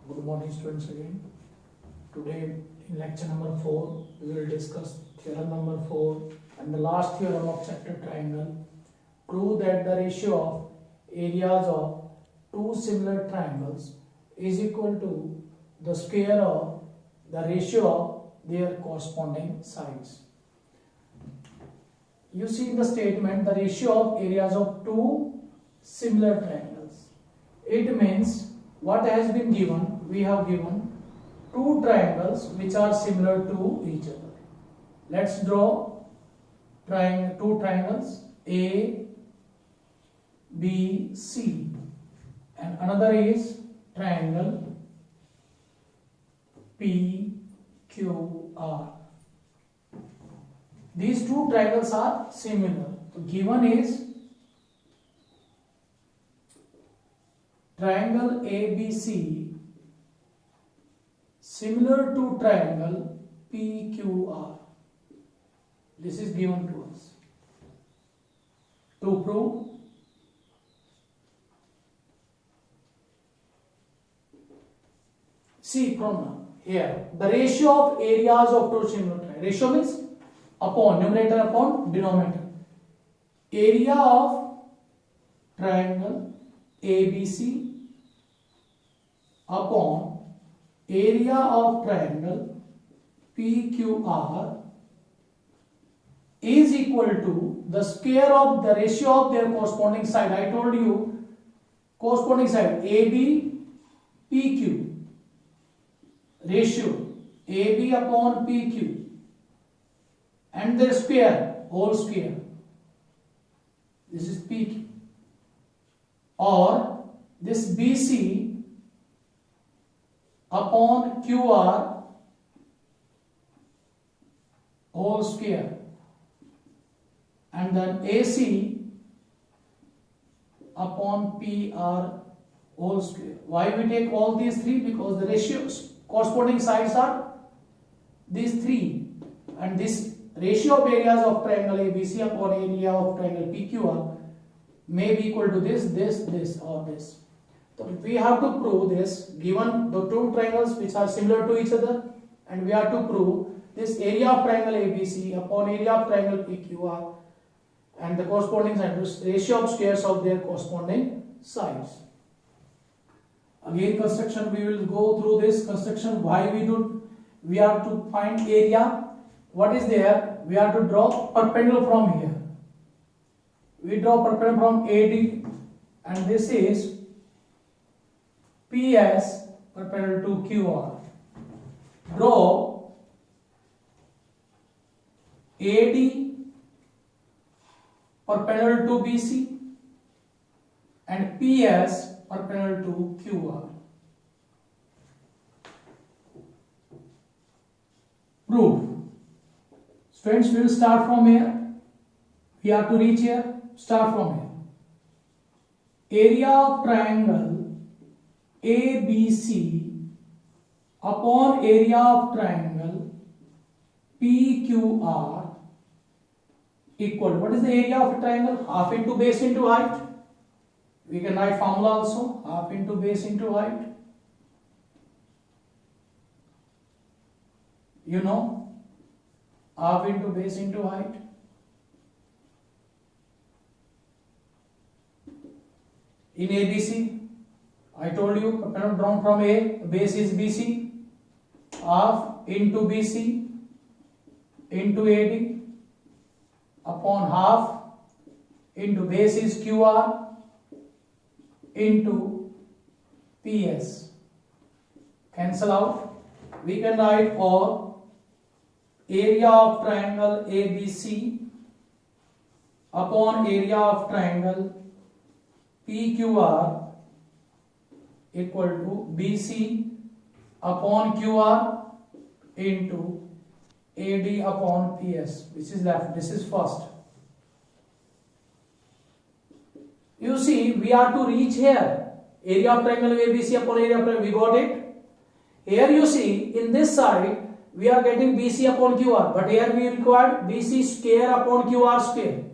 Good morning students again. Today in lecture number 4 we will discuss theorem number 4 and the last theorem of chapter triangle. Prove that the ratio of areas of two similar triangles is equal to the square of the ratio of their corresponding sides. You see in the statement the ratio of areas of two similar triangles. It means what has been given, we have given two triangles which are similar to each other. Let's draw two triangles A, B, C, and another is triangle P, Q, R. These two triangles are similar. So given is triangle ABC similar to triangle PQR. This is given to us. To prove, see from now here the ratio of areas of two similar triangles. Ratio means upon numerator upon denominator. Area of triangle ABC upon area of triangle PQR is equal to the square of the ratio of their corresponding side. I told you corresponding side AB PQ ratio AB upon PQ and their square whole square. This is PQ. Or this BC upon QR whole square, and then AC upon PR whole square. Why we take all these three? Because the ratios corresponding sides are these three, and this ratio of areas of triangle ABC upon area of triangle PQR may be equal to this, or this. So we have to prove this given the two triangles which are similar to each other, and we have to prove this area of triangle ABC upon area of triangle PQR and the corresponding sides, ratio of squares of their corresponding sides. Again construction, we will go through this construction. Why we have to find area. What is there? We have to draw perpendicular from here. We draw perpendicular from AD, and this is PS perpendicular to QR. Draw AD perpendicular to BC and PS perpendicular to QR. Proof. Students, we will start from here. We have to reach here. Start from here. Area of triangle ABC upon area of triangle PQR equal. What is the area of a triangle? Half into base into height. We can write formula also. Half into base into height. You know, half into base into height. In ABC, I told you, drawn from A, base is BC, half into BC into AD upon half into base is QR into PS. Cancel out. We can write or area of triangle ABC upon area of triangle PQR equal to BC upon QR into AD upon PS, which is left. This is first. You see, we are to reach here. Area of triangle ABC upon area of triangle. We got it. Here you see, in this side, we are getting BC upon QR, but here we require BC square upon QR square.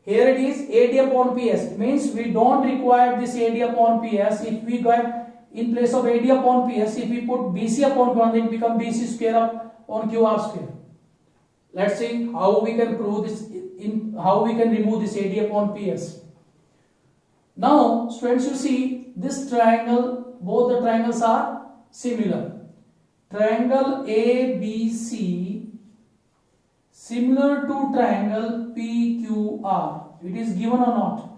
Here it is AD upon PS. It means we don't require this AD upon PS. in place of AD upon PS, if we put BC upon Q1, then it becomes BC square upon QR square. Let's see how we can prove this, how we can remove this AD upon PS. Now, students, you see this triangle, both the triangles are similar. Triangle ABC similar to triangle PQR. It is given or not?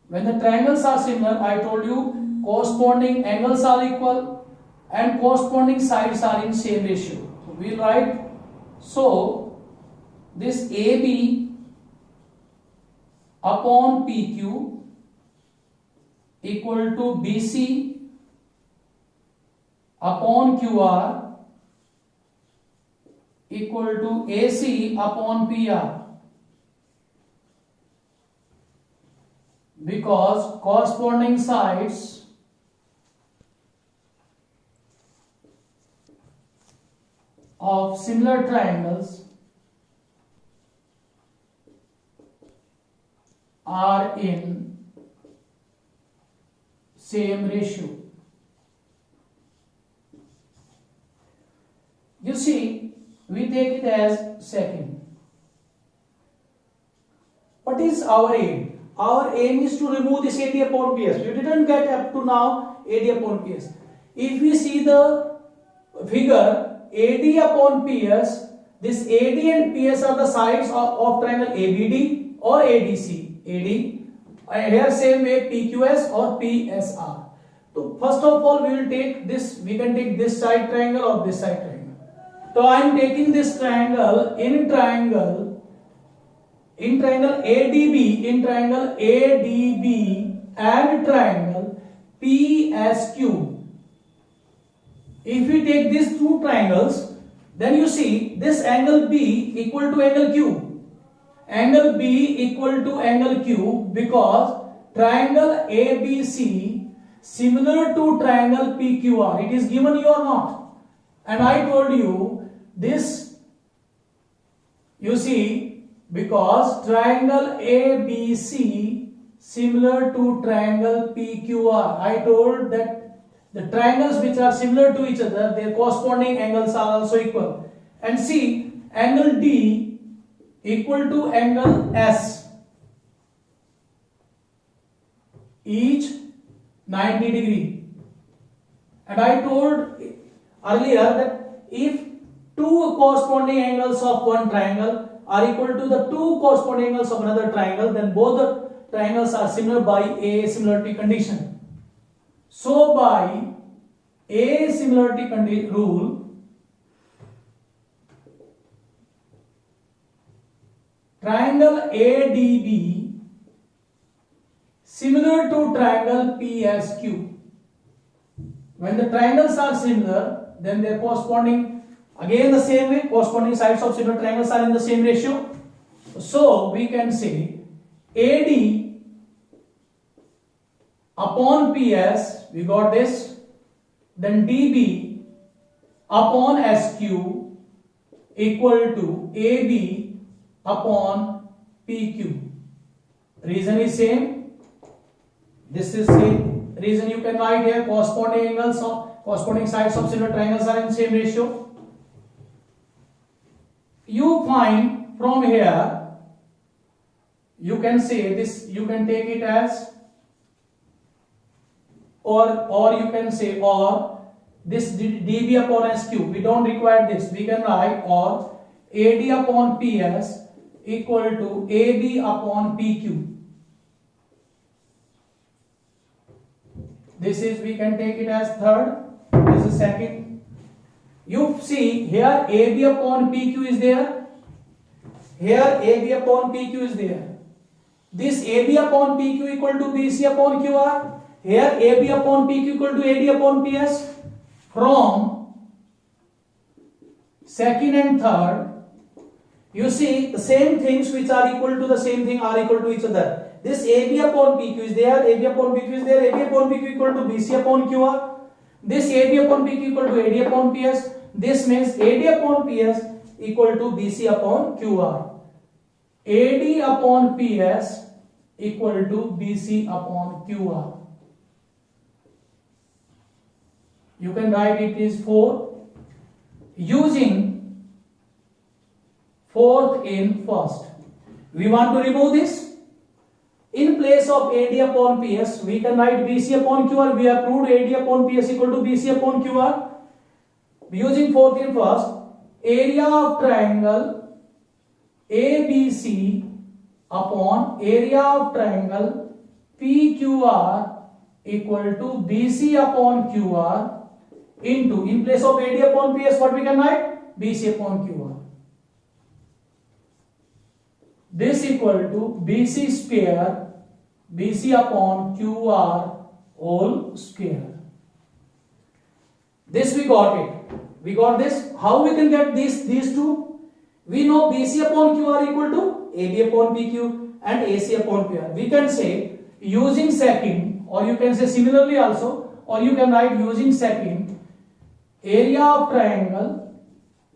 When the triangles are similar, I told you corresponding angles are equal and corresponding sides are in same ratio. So we'll write, so this AB upon PQ equal to BC upon QR equal to AC upon PR, because corresponding sides of similar triangles are in same ratio. You see, we take it as second. What is our aim? Our aim is to remove this AD upon PS. You didn't get up to now AD upon PS. If we see the figure, AD upon PS, this AD and PS are the sides of triangle ABD or ADC. AD, and here same way PQS or PSR. So first of all, we will take this, we can take this side triangle or this side triangle. So I am taking this triangle in triangle ADB, in triangle ADB and triangle PSQ. If we take these two triangles, then you see this angle B equal to angle Q. Angle B equal to angle Q, because triangle ABC similar to triangle PQR. It is given you or not? And I told you this, you see, because triangle ABC similar to triangle PQR. I told that the triangles which are similar to each other, their corresponding angles are also equal. And see, angle D equal to angle S, each 90 degree. And I told earlier that if two corresponding angles of one triangle are equal to the two corresponding angles of another triangle, then both the triangles are similar by a similarity condition. So by a similarity rule, triangle ADB similar to triangle PSQ. When the triangles are similar, then their corresponding, again the same way, corresponding sides of similar triangles are in the same ratio. So we can say AD upon PS, we got this, then DB upon SQ equal to AB upon PQ. Reason is same. This is same. Reason you can write here, corresponding angles of corresponding sides of similar triangles are in same ratio. You find from here, you can say this, you can take it as or you can say or this dB upon SQ. We don't require this. We can write or AD upon PS equal to AB upon PQ. This is, we can take it as third. This is second. You see here AB upon PQ is there. Here AB upon PQ is there. This AB upon PQ equal to BC upon QR. Here AB upon PQ equal to AD upon PS. From second and third, you see the same things which are equal to the same thing are equal to each other. This AB upon PQ is there, AB upon PQ is there, AB upon PQ equal to BC upon QR. This AB upon PQ equal to AD upon PS. This means AD upon PS equal to BC upon QR. AD upon PS equal to BC upon QR. You can write it is 4 using fourth in first. We want to remove this. In place of AD upon PS, we can write BC upon QR. We have proved AD upon PS equal to BC upon QR. Using fourth in first, area of triangle ABC upon area of triangle PQR equal to BC upon QR into, in place of AD upon PS, what we can write? BC upon QR. This equal to BC square, BC upon QR whole square. This we got it. We got this. How we can get these two? We know BC upon QR equal to AB upon PQ and AC upon PR. We can say using second, or you can say similarly also, or you can write using second, area of triangle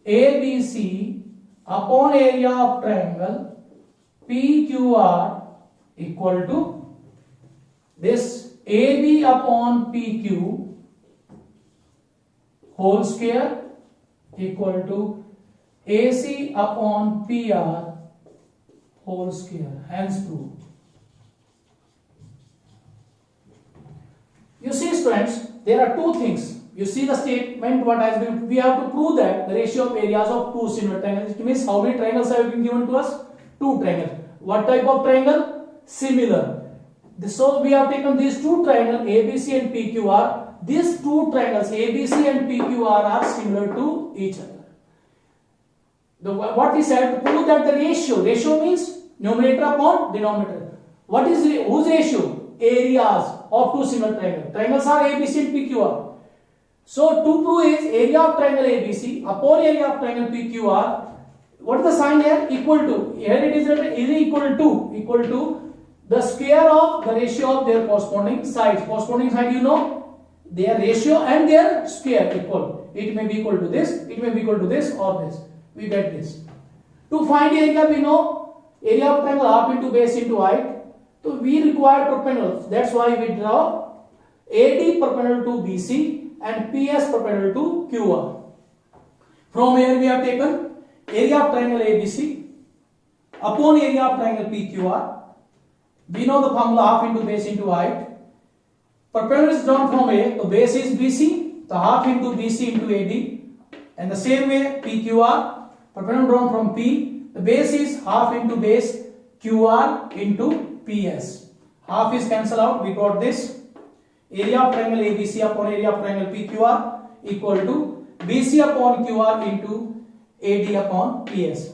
ABC upon area of triangle PQR equal to this AB upon PQ whole square equal to AC upon PR whole square. Hence proved. You see, students, there are two things. You see the statement what has been. We have to prove that the ratio of areas of two similar triangles. It means how many triangles have been given to us? Two triangles. What type of triangle? Similar. So we have taken these two triangles ABC and PQR. These two triangles ABC and PQR are similar to each other. What we said, to prove that the ratio means numerator upon denominator. What is whose ratio? Areas of two similar triangles. Triangles are ABC and PQR. So to prove is area of triangle ABC upon area of triangle PQR. What is the sign here? Equal to. Here it is written is equal to the square of the ratio of their corresponding sides. Corresponding side, you know, their ratio and their square equal. It may be equal to this, it may be equal to this or this. We get this. To find area, we know area of triangle half into base into height. So we require perpendiculars. That's why we draw AD perpendicular to BC and PS perpendicular to QR. From here we have taken area of triangle ABC upon area of triangle PQR. We know the formula half into base into height. Perpendicular is drawn from A, so base is BC, so half into BC into AD. And the same way PQR, perpendicular drawn from P, the base is half into base QR into PS. Half is cancelled out, we got this. Area of triangle ABC upon area of triangle PQR equal to BC upon QR into AD upon PS.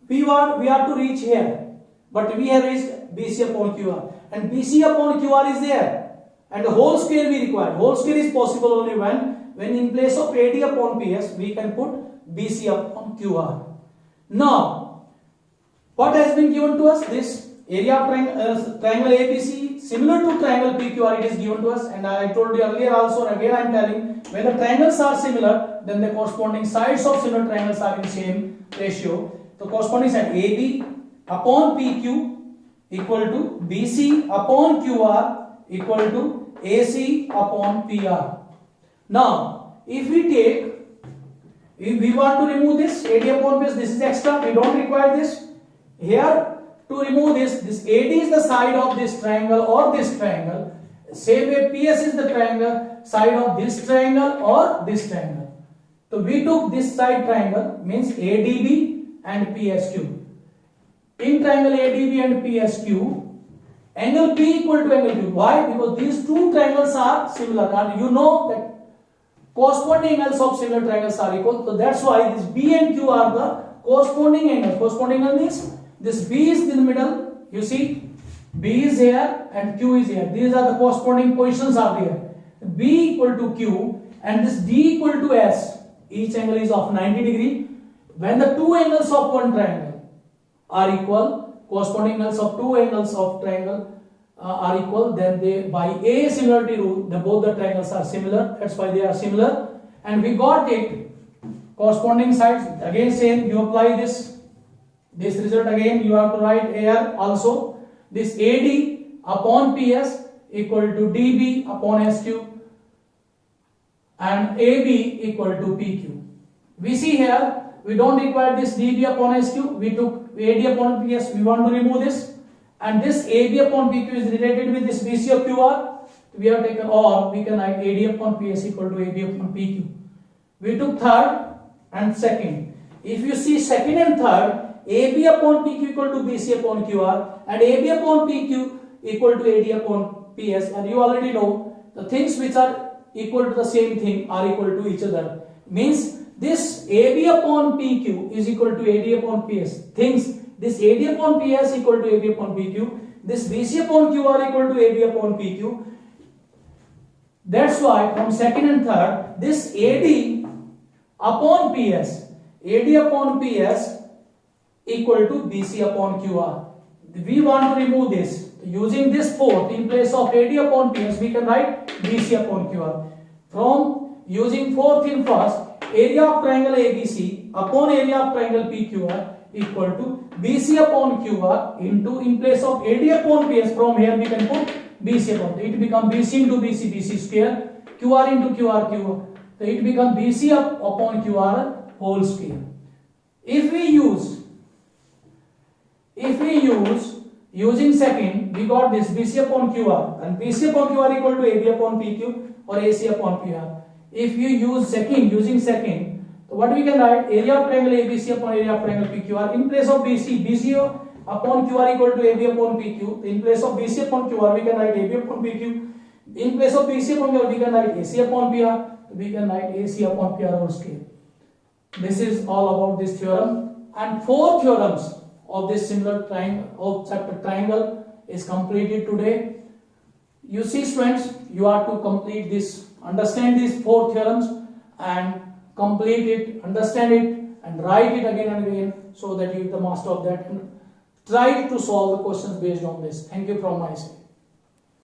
We are to reach here, but we have reached BC upon QR, and BC upon QR is there, and the whole square we require. Whole square is possible only when in place of AD upon PS we can put BC upon QR. Now, what has been given to us? This area of triangle ABC similar to triangle PQR, it is given to us, and I told you earlier also, and again I am telling, when the triangles are similar, then the corresponding sides of similar triangles are in same ratio. The corresponding side AB upon PQ equal to BC upon QR equal to AC upon PR. Now, if we want to remove this AD upon PS, this is extra, we don't require this. Here, to remove this AD is the side of this triangle or this triangle. Same way PS is the triangle side of this triangle or this triangle. So we took this side triangle, means ADB and PSQ. In triangle ADB and PSQ, angle P equal to angle Q. Why? Because these two triangles are similar, and you know that corresponding angles of similar triangles are equal. So that's why this B and Q are the corresponding angles. Corresponding angle means this B is in the middle. You see, B is here and Q is here. These are the corresponding positions are there. B equal to Q and this D equal to S. Each angle is of 90 degree. When the two angles of one triangle are equal, corresponding angles of two angles of triangle are equal, then they, by A similarity rule, both the triangles are similar. That's why they are similar. And we got it. Corresponding sides, again same, you apply this result again, you have to write here also. This AD upon PS equal to DB upon SQ and AB equal to PQ. We see here, we don't require this DB upon SQ, we took AD upon PS, we want to remove this, and this AB upon PQ is related with this BC of QR, we have taken, or we can write AD upon PS equal to AB upon PQ. We took third and second. If you see second and third, AB upon PQ equal to BC upon QR, and AB upon PQ equal to AD upon PS, and you already know the things which are equal to the same thing are equal to each other. Means this AB upon PQ is equal to AD upon PS. Things, this AD upon PS equal to AB upon PQ, this BC upon QR equal to AB upon PQ. That's why from second and third, this AD upon PS equal to BC upon QR. We want to remove this. Using this fourth in place of AD upon PS, we can write BC upon QR. From using fourth in first, area of triangle ABC upon area of triangle PQR equal to BC upon QR into, in place of AD upon PS, from here we can put BC upon. It becomes BC into BC, BC square, QR into QR, QR. So it becomes BC upon QR whole square. If we use using second, we got this BC upon QR, and BC upon QR equal to AB upon PQ or AC upon PR. If you use second, using second, so what we can write, area of triangle ABC upon area of triangle PQR, in place of BC upon QR equal to AB upon PQ, in place of BC upon QR we can write AB upon PQ, in place of BC upon QR we can write AC upon PR, we can write AC upon PR whole square. This is all about this theorem, and 4 theorems of this similar triangle of chapter triangle is completed today. You see students, you are to complete this, understand these 4 theorems and complete it, understand it and write it again and again, so that you are the master of that and try to solve the questions based on this. Thank you from my side.